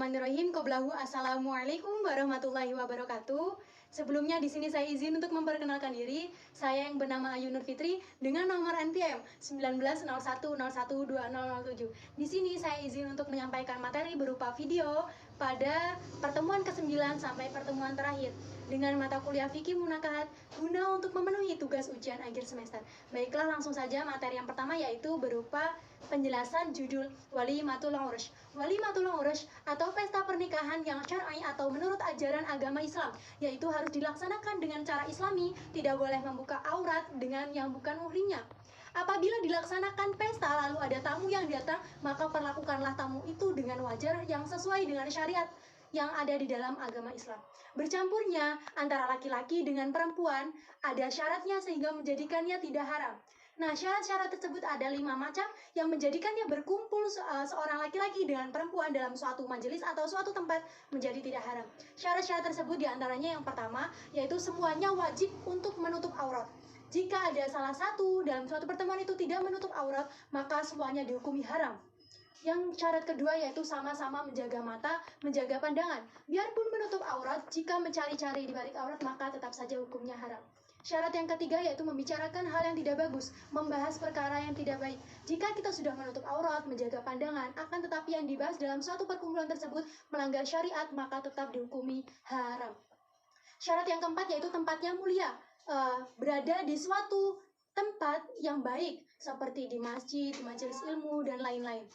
Bismillahirrahmanirrahim. Qoblahu Assalamualaikum warahmatullahi wabarakatuh. Sebelumnya di sini saya izin untuk memperkenalkan diri. Saya yang bernama Ayu Nur Fitri dengan nomor NPM 1901012007. Di sini saya izin untuk menyampaikan materi berupa video pada pertemuan ke-9 sampai pertemuan terakhir dengan mata kuliah fikih munakahat guna untuk memenuhi tugas ujian akhir semester. Baiklah, langsung saja materi yang pertama yaitu berupa penjelasan judul Walimatul Urus. Walimatul Urus atau pesta pernikahan yang syar'i atau menurut ajaran agama Islam, yaitu harus dilaksanakan dengan cara Islami, tidak boleh membuka aurat dengan yang bukan muhrimnya. Apabila dilaksanakan pesta lalu ada tamu yang datang, maka perlakukanlah tamu itu dengan wajar yang sesuai dengan syariat yang ada di dalam agama Islam. Bercampurnya antara laki-laki dengan perempuan ada syaratnya sehingga menjadikannya tidak haram. Nah, syarat-syarat tersebut ada 5 macam yang menjadikannya berkumpul seorang laki-laki dengan perempuan dalam suatu majelis atau suatu tempat menjadi tidak haram. Syarat-syarat tersebut diantaranya yang pertama yaitu semuanya wajib untuk menutup aurat. Jika ada salah satu dalam suatu pertemuan itu tidak menutup aurat, maka semuanya dihukumi haram. Yang syarat kedua yaitu sama-sama menjaga mata, menjaga pandangan. Biarpun menutup aurat, jika mencari-cari di balik aurat maka tetap saja hukumnya haram. Syarat yang ketiga yaitu membicarakan hal yang tidak bagus, membahas perkara yang tidak baik. Jika kita sudah menutup aurat, menjaga pandangan, akan tetapi yang dibahas dalam suatu perkumpulan tersebut melanggar syariat, maka tetap dihukumi haram. Syarat yang keempat yaitu tempatnya mulia, berada di suatu tempat yang baik, seperti di masjid, di majelis ilmu, dan lain-lain.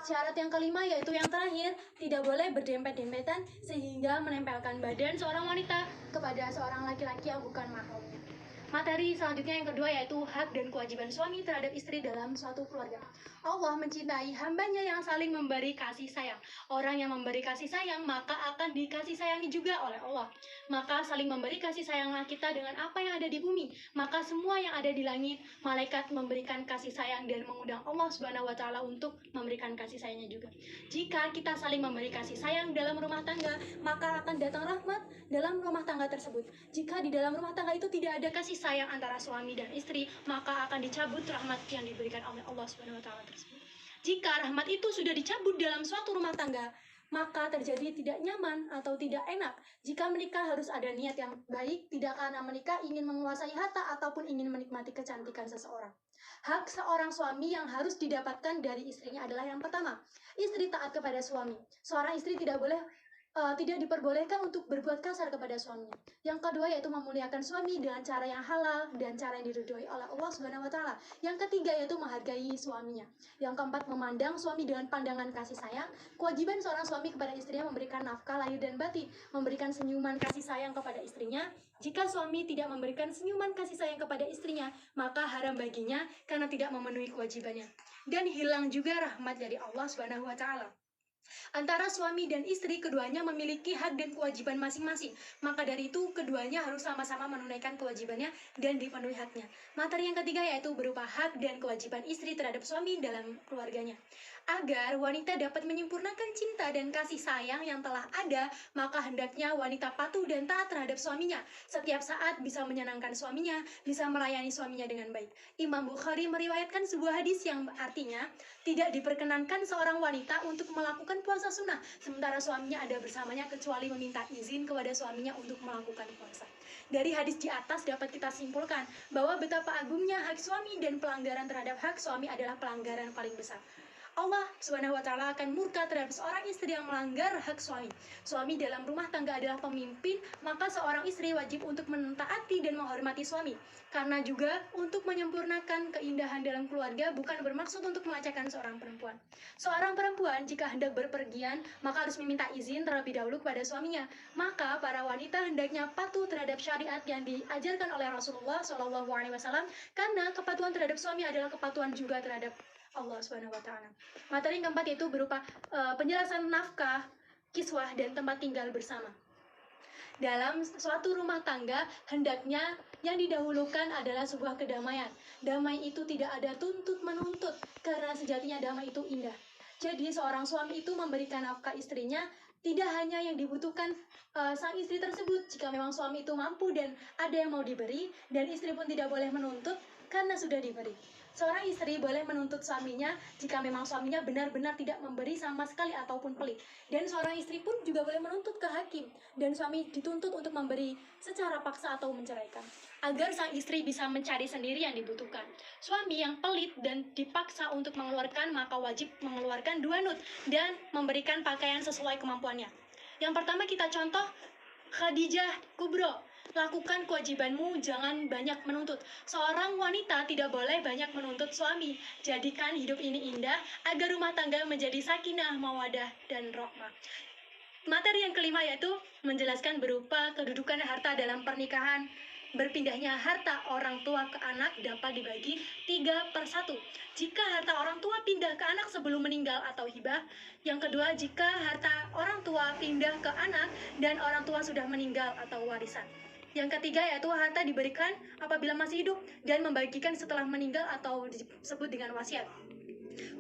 Syarat yang kelima yaitu yang terakhir, tidak boleh berdempet-dempetan sehingga menempelkan badan seorang wanita kepada seorang laki-laki yang bukan mahramnya. Materi selanjutnya yang kedua yaitu hak dan kewajiban suami terhadap istri dalam suatu keluarga. Allah mencintai hambanya yang saling memberi kasih sayang. Orang yang memberi kasih sayang maka akan dikasih sayangi juga oleh Allah. Maka saling memberi kasih sayanglah kita dengan apa yang ada di bumi. Maka semua yang ada di langit, malaikat memberikan kasih sayang dan mengundang Allah Subhanahu wa Ta'ala untuk memberikan kasih sayangnya juga. Jika kita saling memberi kasih sayang dalam rumah tangga, maka akan datang rahmat dalam rumah tangga tersebut. Jika di dalam rumah tangga itu tidak ada kasih sayang antara suami dan istri, maka akan dicabut rahmat yang diberikan oleh Allah Subhanahu wa Ta'ala tersebut. Jika rahmat itu sudah dicabut dalam suatu rumah tangga, maka terjadi tidak nyaman atau tidak enak. Jika menikah harus ada niat yang baik, tidak karena menikah ingin menguasai harta ataupun ingin menikmati kecantikan seseorang. Hak seorang suami yang harus didapatkan dari istrinya adalah yang pertama, istri taat kepada suami. Seorang istri tidak diperbolehkan untuk berbuat kasar kepada suaminya. Yang kedua yaitu memuliakan suami dengan cara yang halal dan cara yang diridhoi oleh Allah Subhanahu wa Ta'ala. Yang ketiga yaitu menghargai suaminya. Yang keempat, memandang suami dengan pandangan kasih sayang. Kewajiban seorang suami kepada istrinya memberikan nafkah lahir dan batin, memberikan senyuman kasih sayang kepada istrinya. Jika suami tidak memberikan senyuman kasih sayang kepada istrinya, maka haram baginya karena tidak memenuhi kewajibannya. Dan hilang juga rahmat dari Allah Subhanahu wa Ta'ala. Antara suami dan istri, keduanya memiliki hak dan kewajiban masing-masing. Maka dari itu, keduanya harus sama-sama menunaikan kewajibannya dan dipenuhi haknya. Materi yang ketiga yaitu berupa hak dan kewajiban istri terhadap suami dalam keluarganya. Agar wanita dapat menyempurnakan cinta dan kasih sayang yang telah ada, maka hendaknya wanita patuh dan taat terhadap suaminya. Setiap saat bisa menyenangkan suaminya, bisa melayani suaminya dengan baik. Imam Bukhari meriwayatkan sebuah hadis yang artinya, tidak diperkenankan seorang wanita untuk melakukan puasa sunnah, sementara suaminya ada bersamanya kecuali meminta izin kepada suaminya untuk melakukan puasa. Dari hadis di atas dapat kita simpulkan bahwa betapa agungnya hak suami dan pelanggaran terhadap hak suami adalah pelanggaran paling besar. Allah Subhanahu wa Ta'ala akan murka terhadap seorang istri yang melanggar hak suami. Suami dalam rumah tangga adalah pemimpin, maka seorang istri wajib untuk mentaati dan menghormati suami. Karena juga untuk menyempurnakan keindahan dalam keluarga bukan bermaksud untuk mengacaukan seorang perempuan. Seorang perempuan jika hendak berpergian, maka harus meminta izin terlebih dahulu kepada suaminya. Maka para wanita hendaknya patuh terhadap syariat yang diajarkan oleh Rasulullah SAW, karena kepatuhan terhadap suami adalah kepatuhan juga terhadap Allah Subhanahu wa Ta'ala. Materi yang keempat itu berupa penjelasan nafkah, kiswah, dan tempat tinggal bersama. Dalam suatu rumah tangga, hendaknya yang didahulukan adalah sebuah kedamaian. Damai itu tidak ada tuntut-menuntut, karena sejatinya damai itu indah. Jadi seorang suami itu memberikan nafkah istrinya tidak hanya yang dibutuhkan sang istri tersebut. Jika memang suami itu mampu dan ada yang mau diberi, dan istri pun tidak boleh menuntut karena sudah diberi. Seorang istri boleh menuntut suaminya jika memang suaminya benar-benar tidak memberi sama sekali ataupun pelit. Dan seorang istri pun juga boleh menuntut ke hakim dan suami dituntut untuk memberi secara paksa atau menceraikan, agar sang istri bisa mencari sendiri yang dibutuhkan. Suami yang pelit dan dipaksa untuk mengeluarkan, maka wajib mengeluarkan 2 nut dan memberikan pakaian sesuai kemampuannya. Yang pertama kita contoh Khadijah Kubro. Lakukan kewajibanmu, jangan banyak menuntut. Seorang wanita tidak boleh banyak menuntut suami. Jadikan hidup ini indah agar rumah tangga menjadi sakinah, mawadah, dan rahmah. Materi yang kelima yaitu menjelaskan berupa kedudukan harta dalam pernikahan. Berpindahnya harta orang tua ke anak dapat dibagi 3/1. Jika harta orang tua pindah ke anak sebelum meninggal atau hibah. Yang kedua, jika harta orang tua pindah ke anak dan orang tua sudah meninggal atau warisan. Yang ketiga yaitu harta diberikan apabila masih hidup dan membagikan setelah meninggal atau disebut dengan wasiat.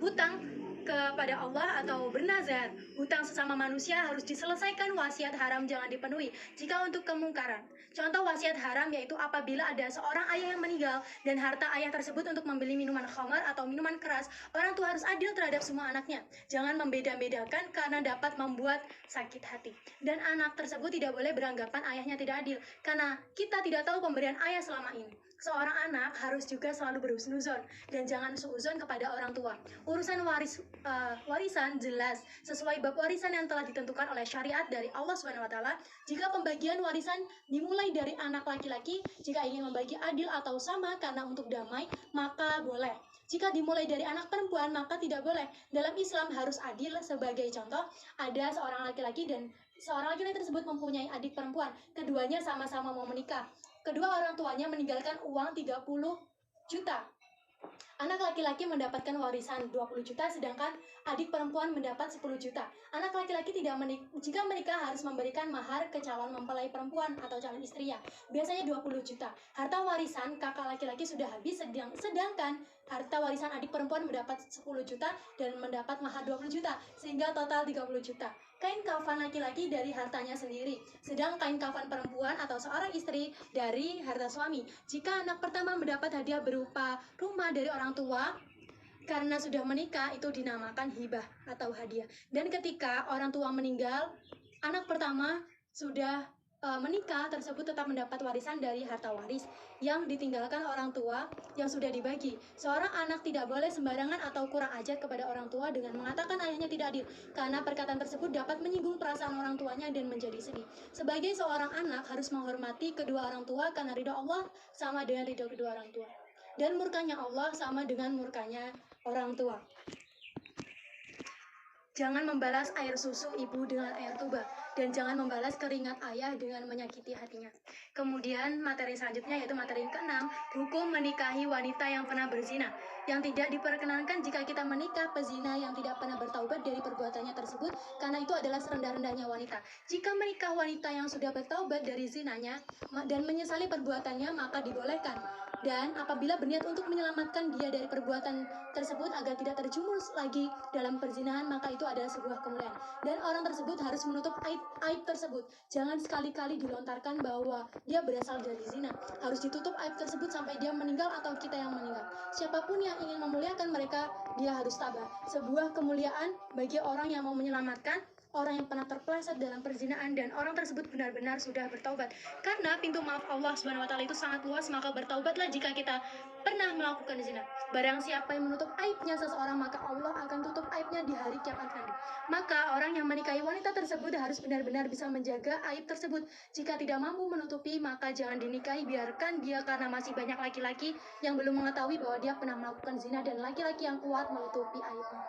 Hutang kepada Allah atau bernazar. Hutang sesama manusia harus diselesaikan, wasiat haram jangan dipenuhi jika untuk kemungkaran. Contoh wasiat haram yaitu apabila ada seorang ayah yang meninggal dan harta ayah tersebut untuk membeli minuman khamar atau minuman keras, orang tua harus adil terhadap semua anaknya. Jangan membeda-bedakan karena dapat membuat sakit hati. Dan anak tersebut tidak boleh beranggapan ayahnya tidak adil karena kita tidak tahu pemberian ayah selama ini. Seorang anak harus juga selalu berhusnuzon dan jangan suuzon kepada orang tua. Urusan warisan jelas sesuai bab warisan yang telah ditentukan oleh syariat dari Allah SWT. Jika pembagian warisan dimulai dari anak laki-laki, jika ingin membagi adil atau sama karena untuk damai, maka boleh. Jika dimulai dari anak perempuan, maka tidak boleh. Dalam Islam harus adil. Sebagai contoh, ada seorang laki-laki dan seorang laki-laki tersebut mempunyai adik perempuan. Keduanya sama-sama mau menikah. Kedua orang tuanya meninggalkan uang 30 juta. Anak laki-laki mendapatkan warisan 20 juta, sedangkan adik perempuan mendapat 10 juta. Anak laki-laki jika menikah harus memberikan mahar ke calon mempelai perempuan atau calon istrinya. Biasanya 20 juta. Harta warisan kakak laki-laki sudah habis, sedangkan harta warisan adik perempuan mendapat 10 juta dan mendapat mahar 20 juta, sehingga total 30 juta. Kain kafan laki-laki dari hartanya sendiri, sedang kain kafan perempuan atau seorang istri dari harta suami. Jika anak pertama mendapat hadiah berupa rumah dari orang tua karena sudah menikah, itu dinamakan hibah atau hadiah. Dan ketika orang tua meninggal, anak pertama sudah menikah tersebut tetap mendapat warisan dari harta waris yang ditinggalkan orang tua yang sudah dibagi. Seorang anak tidak boleh sembarangan atau kurang ajar kepada orang tua dengan mengatakan ayahnya tidak adil, karena perkataan tersebut dapat menyinggung perasaan orang tuanya dan menjadi sedih. Sebagai seorang anak harus menghormati kedua orang tua karena ridho Allah sama dengan ridho kedua orang tua, dan murkanya Allah sama dengan murkanya orang tua. Jangan membalas air susu ibu dengan air tuba, dan jangan membalas keringat ayah dengan menyakiti hatinya. Kemudian materi selanjutnya yaitu materi ke-6, hukum menikahi wanita yang pernah berzina. Yang tidak diperkenankan jika kita menikah pezina yang tidak pernah bertaubat dari perbuatannya tersebut, karena itu adalah serendah-rendahnya wanita. Jika menikah wanita yang sudah bertaubat dari zinanya dan menyesali perbuatannya, maka dibolehkan. Dan apabila berniat untuk menyelamatkan dia dari perbuatan tersebut agar tidak terjumus lagi dalam perzinahan, maka itu adalah sebuah kemuliaan. Dan orang tersebut harus menutup aib tersebut. Jangan sekali-kali dilontarkan bahwa dia berasal dari zina. Harus ditutup aib tersebut sampai dia meninggal atau kita yang meninggal. Siapapun yang ingin memuliakan mereka, dia harus tabah. Sebuah kemuliaan bagi orang yang mau menyelamatkan orang yang pernah terpeleset dalam perzinaan dan orang tersebut benar-benar sudah bertaubat. Karena pintu maaf Allah SWT itu sangat luas, maka bertaubatlah jika kita pernah melakukan zina. Barang siapa yang menutup aibnya seseorang, maka Allah akan tutup aibnya di hari kiamat nanti. Maka orang yang menikahi wanita tersebut harus benar-benar bisa menjaga aib tersebut. Jika tidak mampu menutupi, maka jangan dinikahi, biarkan dia, karena masih banyak laki-laki yang belum mengetahui bahwa dia pernah melakukan zina dan laki-laki yang kuat menutupi aibnya.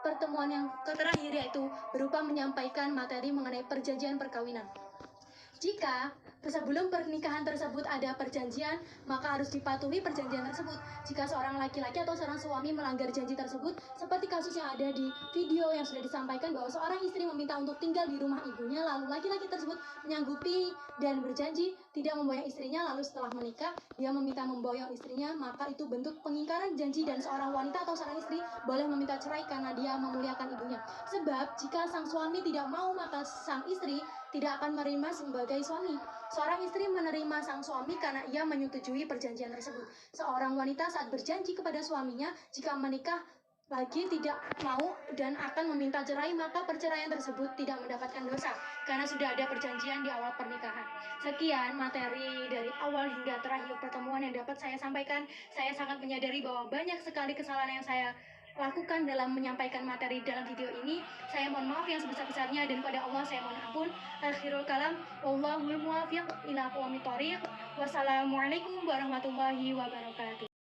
Pertemuan yang terakhir yaitu berupa menyampaikan materi mengenai perjanjian perkawinan. Jika sebelum pernikahan tersebut ada perjanjian, maka harus dipatuhi perjanjian tersebut. Jika seorang laki-laki atau seorang suami melanggar janji tersebut, seperti kasus yang ada di video yang sudah disampaikan bahwa seorang istri meminta untuk tinggal di rumah ibunya, lalu laki-laki tersebut menyanggupi dan berjanji tidak memboyong istrinya, lalu setelah menikah dia meminta memboyong istrinya, maka itu bentuk pengingkaran janji dan seorang wanita atau seorang istri boleh meminta cerai karena dia memuliakan ibunya. Sebab jika sang suami tidak mau, maka sang istri tidak akan menerima sebagai suami. Seorang istri menerima sang suami karena ia menyetujui perjanjian tersebut. Seorang wanita saat berjanji kepada suaminya jika menikah lagi tidak mau dan akan meminta cerai, maka perceraian tersebut tidak mendapatkan dosa karena sudah ada perjanjian di awal pernikahan. Sekian materi dari awal hingga terakhir pertemuan yang dapat saya sampaikan. Saya sangat menyadari bahwa banyak sekali kesalahan yang saya lakukan dalam menyampaikan materi dalam video ini. Saya mohon maaf yang sebesar-besarnya dan pada Allah saya mohon ampun. Akhirul kalam, wallahul muwaffiq ila aqwamit thoriq. Wassalamualaikum warahmatullahi wabarakatuh.